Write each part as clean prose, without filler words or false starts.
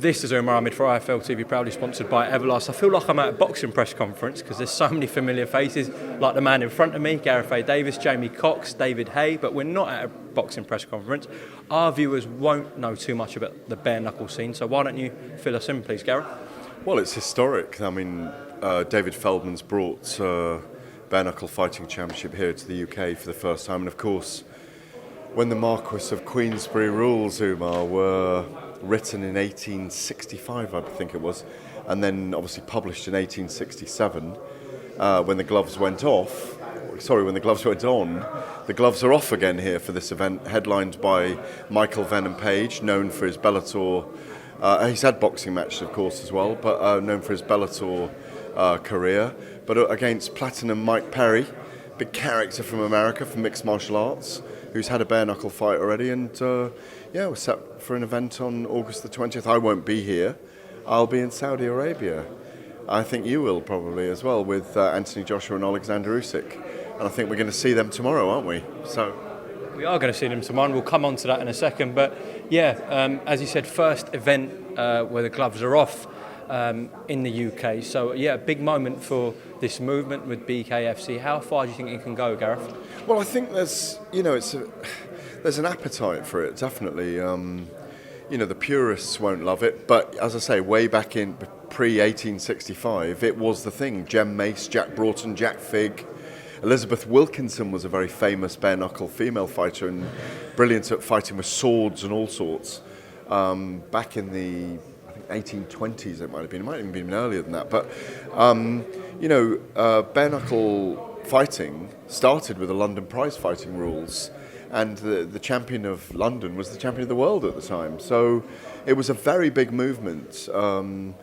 This is Umar Ahmed for IFL TV, proudly sponsored by Everlast. I feel like I'm at a boxing press conference because there's so many familiar faces, like the man in front of me, Gareth Davies, Jamie Cox, David Hay, but we're not at a boxing press conference. Our viewers won't know too much about the bare knuckle scene, so why don't you fill us in, please, Gareth? Well, it's historic. I mean, David Feldman's brought bare knuckle fighting championship here to the UK for the first time, and of course, when the Marquess of Queensberry rules, Umar, were written in 1865, I think it was, and then obviously published in 1867. When the gloves went on, the gloves are off again here for this event, headlined by Michael Venom Page, known for his Bellator. He's had boxing matches, of course, as well, but known for his Bellator career. But against Platinum Mike Perry, big character from America, from mixed martial arts, who's had a bare knuckle fight already, and we're set for an event on August the 20th. I won't be here. I'll be in Saudi Arabia. I think you will probably as well, with Anthony Joshua and Alexander Usyk. And I think we're going to see them tomorrow, aren't we? So we are going to see them tomorrow, and we'll come on to that in a second. But as you said, first event where the gloves are off in the UK. So a big moment for this movement with BKFC. How far do you think it can go, Gareth? Well, I think there's an appetite for it, definitely. The purists won't love it, but as I say, way back in pre-1865, it was the thing. Jem Mace, Jack Broughton, Jack Figg, Elizabeth Wilkinson was a very famous bare knuckle female fighter and brilliant at fighting with swords and all sorts. Back in the 1820s, it might have even been earlier than that. But bare knuckle fighting started with the London prize fighting rules, and the champion of London was the champion of the world at the time. So it was a very big movement. The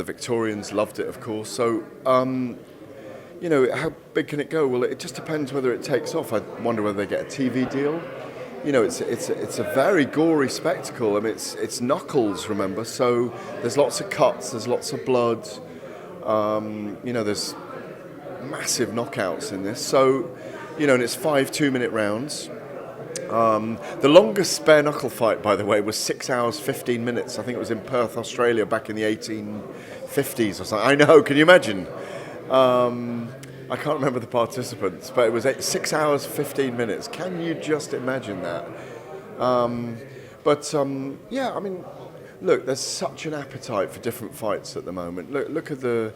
Victorians loved it, of course. So how big can it go? Well, it just depends whether it takes off. I wonder whether they get a TV deal. It's a very gory spectacle. I mean, it's knuckles, remember? So there's lots of cuts, there's lots of blood. There's massive knockouts in this. So, and it's 5 2-minute rounds. The longest bare knuckle fight, by the way, was 6 hours 15 minutes. I think it was in Perth, Australia, back in the 1850s or something. I know, can you imagine? I can't remember the participants, but it was 6 hours 15 minutes. Can you just imagine that? Look, there's such an appetite for different fights at the moment. Look at the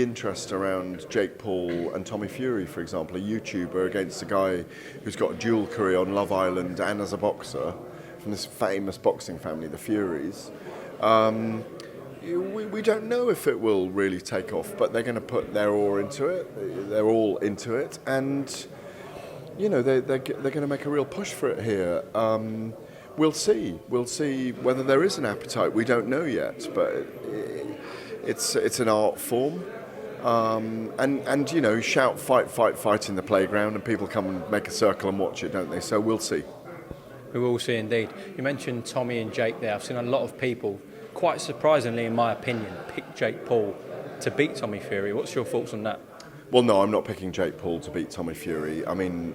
interest around Jake Paul and Tommy Fury, for example, a YouTuber against a guy who's got a dual career on Love Island and as a boxer from this famous boxing family, the Furies. We don't know if it will really take off, but they're going to put their all into it. They're all into it, and they're going to make a real push for it here. We'll see. We'll see whether there is an appetite. We don't know yet, but it's an art form. Shout, fight in the playground, and people come and make a circle and watch it, don't they? So we'll see. We will see indeed. You mentioned Tommy and Jake there. I've seen a lot of people, quite surprisingly in my opinion, pick Jake Paul to beat Tommy Fury. What's your thoughts on that? Well, no, I'm not picking Jake Paul to beat Tommy Fury. I mean,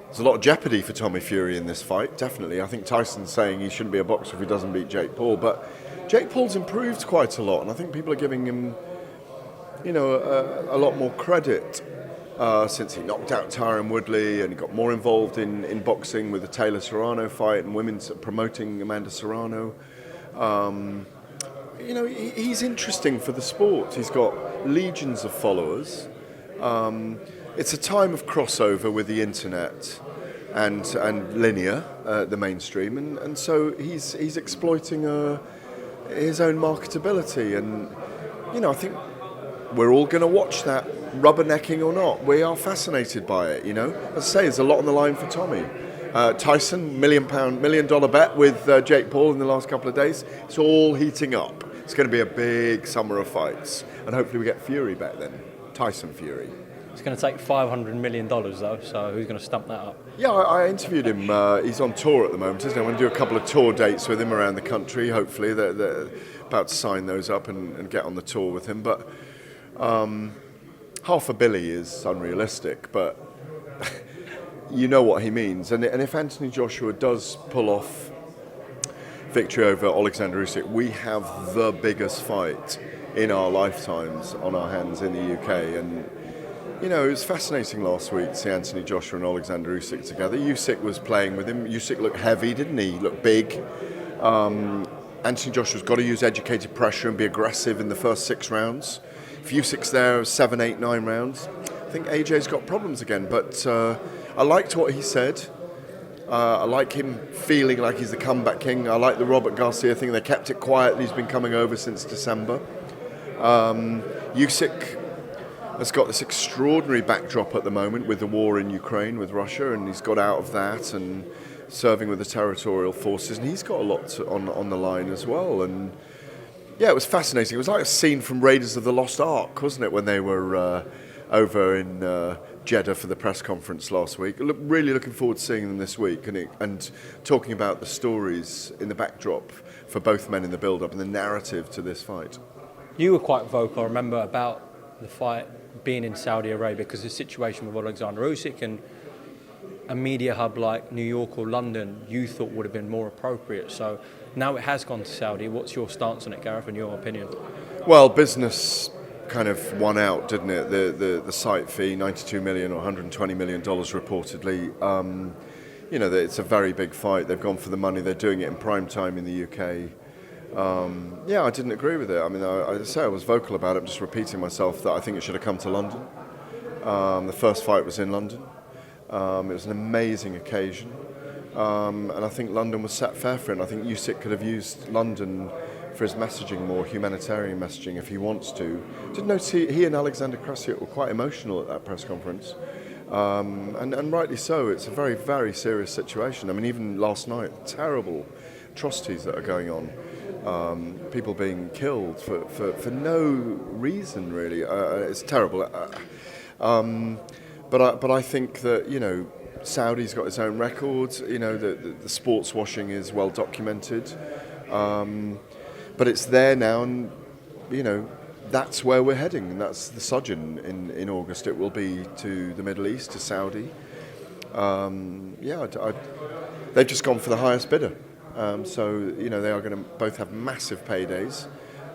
there's a lot of jeopardy for Tommy Fury in this fight, definitely. I think Tyson's saying he shouldn't be a boxer if he doesn't beat Jake Paul, but Jake Paul's improved quite a lot, and I think people are giving him, a lot more credit since he knocked out Tyron Woodley, and he got more involved in boxing with the Taylor Serrano fight and women's promoting Amanda Serrano. He's interesting for the sport. He's got legions of followers. It's a time of crossover with the internet and linear, the mainstream, and so he's exploiting his own marketability, and I think we're all going to watch that, rubbernecking or not. We are fascinated by it. As I say, there's a lot on the line for Tommy. Tyson, $1 million bet with Jake Paul in the last couple of days. It's all heating up. It's going to be a big summer of fights, and hopefully we get Fury back then. Tyson Fury. It's going to take $500 million though, so who's going to stump that up? Yeah, I interviewed him. He's on tour at the moment, isn't he? I'm going to do a couple of tour dates with him around the country. Hopefully, they're about to sign those up and get on the tour with him. But $500 million is unrealistic, but you know what he means. And if Anthony Joshua does pull off victory over Alexander Usyk, we have the biggest fight in our lifetimes on our hands in the UK. And you know, it was fascinating last week to see Anthony Joshua and Alexander Usyk together. Usyk was playing with him. Usyk looked heavy, didn't he? He looked big. Anthony Joshua's got to use educated pressure and be aggressive in the first 6 rounds. If Usyk's there 7, 8, 9 rounds, I think AJ's got problems again. But I liked what he said. I like him feeling like he's the comeback king. I like the Robert Garcia thing. They kept it quiet. He's been coming over since December. Usyk has got this extraordinary backdrop at the moment with the war in Ukraine with Russia, and he's got out of that and serving with the territorial forces, and he's got a lot on the line as well. And yeah, it was fascinating. It was like a scene from Raiders of the Lost Ark, wasn't it, when they were over in Jeddah for the press conference last week. Really looking forward to seeing them this week and talking about the stories in the backdrop for both men in the build-up and the narrative to this fight. You were quite vocal, I remember, about the fight being in Saudi Arabia because the situation with Alexander Usyk, and a media hub like New York or London you thought would have been more appropriate. So now it has gone to Saudi. What's your stance on it, Gareth, in your opinion? Well, business kind of won out, didn't it? The site fee, $92 million or $120 million reportedly. You know, it's a very big fight. They've gone for the money. They're doing it in prime time in the UK. Yeah, I didn't agree with it. I mean, I was vocal about it. I'm just repeating myself that I think it should have come to London. The first fight was in London. It was an amazing occasion. And I think London was set fair for it. And I think Usyk could have used London for his messaging, more humanitarian messaging, if he wants to. Didn't notice he and Alexander Krasiuk were quite emotional at that press conference. And rightly so. It's a very, very serious situation. I mean, even last night, terrible atrocities that are going on. People being killed for no reason, really. It's terrible. But I think that, you know, Saudi's got its own records. You know, the sports washing is well documented. But it's there now, and, you know, that's where we're heading. And that's the Sojourn in August. It will be to the Middle East, to Saudi. They've just gone for the highest bidder. So, you know, they are going to both have massive paydays.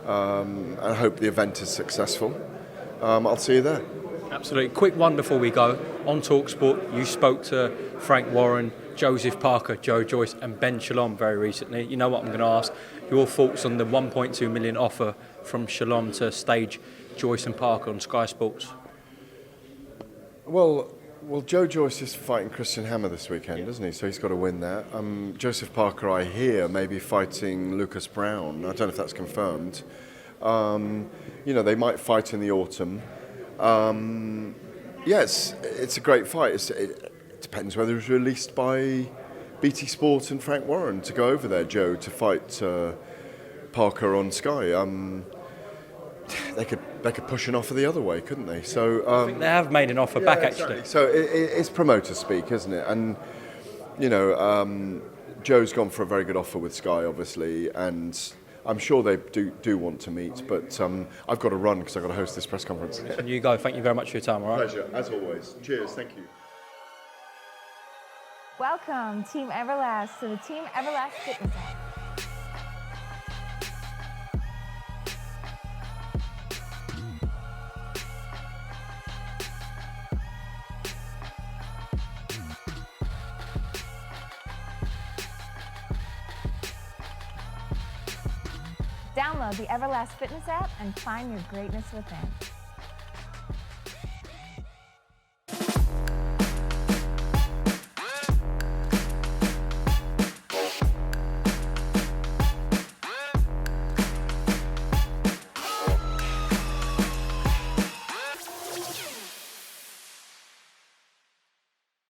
I hope the event is successful. I'll see you there. Absolutely. Quick one before we go. On TalkSport, you spoke to Frank Warren, Joseph Parker, Joe Joyce and Ben Shalom very recently. You know what I'm going to ask? Your thoughts on the 1.2 million offer from Shalom to stage Joyce and Parker on Sky Sports? Well, Joe Joyce is fighting Christian Hammer this weekend, isn't he? So he's got to win that. Joseph Parker, I hear, may be fighting Lucas Brown. I don't know if that's confirmed. You know, they might fight in the autumn. Yes, it's a great fight. It depends whether it's released by BT Sport and Frank Warren to go over there, Joe, to fight Parker on Sky. They could push an offer the other way, couldn't they? So I think they have made an offer back, exactly. actually. So it's promoter speak, isn't it? And you know, Joe's gone for a very good offer with Sky, obviously, and I'm sure they do want to meet. But I've got to run because I've got to host this press conference. And you go. Thank you very much for your time. All right. Pleasure, as always. Cheers. Thank you. Welcome, Team Everlast, to the Team Everlast Fitness app. Download the Everlast Fitness app and find your greatness within.